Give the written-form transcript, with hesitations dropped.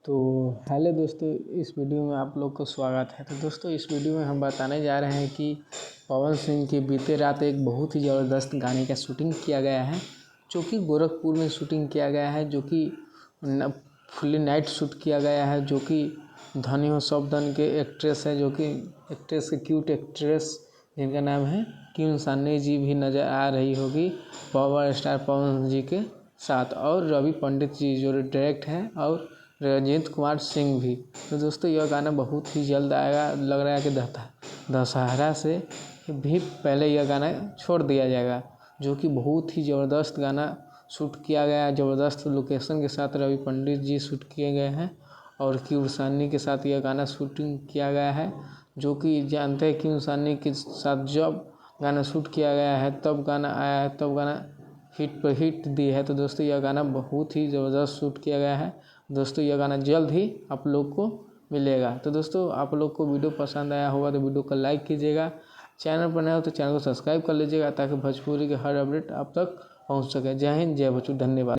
तो हेलो दोस्तों, इस वीडियो में आप लोग को स्वागत है। तो दोस्तों, इस वीडियो में हम बताने जा रहे हैं कि पवन सिंह की बीते रात एक बहुत ही ज़बरदस्त गाने का शूटिंग किया गया है, जो कि गोरखपुर में शूटिंग किया गया है, जो कि फुल्ली नाइट शूट किया गया है, जो कि धनी हो सब धन के एक्ट्रेस है, जो कि एक्ट्रेस के क्यूट एक्ट्रेस जिनका नाम है किम सानी जी भी नज़र आ रही होगी पावर स्टार पवन जी के साथ, और रवि पंडित जी जो डायरेक्ट हैं, और रंजीत कुमार सिंह भी। तो दोस्तों, यह गाना बहुत ही जल्द आएगा। लग रहा है कि दशहरा से भी पहले यह गाना छोड़ दिया जाएगा, जो कि बहुत ही ज़बरदस्त गाना शूट किया गया है। ज़बरदस्त लोकेशन के साथ रवि पंडित जी शूट किए गए हैं, और किम सानी के साथ यह गाना शूटिंग किया गया है, जो कि जानते हैं किम सानी के साथ जब गाना शूट किया गया है तब गाना आया है, तब गाना हिट पर हिट दी है। तो दोस्तों, यह गाना बहुत ही ज़बरदस्त शूट किया गया है। दोस्तों, यह गाना जल्द ही आप लोग को मिलेगा। तो दोस्तों, आप लोग को वीडियो पसंद आया होगा तो वीडियो को लाइक कीजिएगा। चैनल पर नए हो तो चैनल को सब्सक्राइब कर लीजिएगा, ताकि भोजपुरी के हर अपडेट आप तक पहुंच सके। जय हिंद, जय भोजपुरी, धन्यवाद।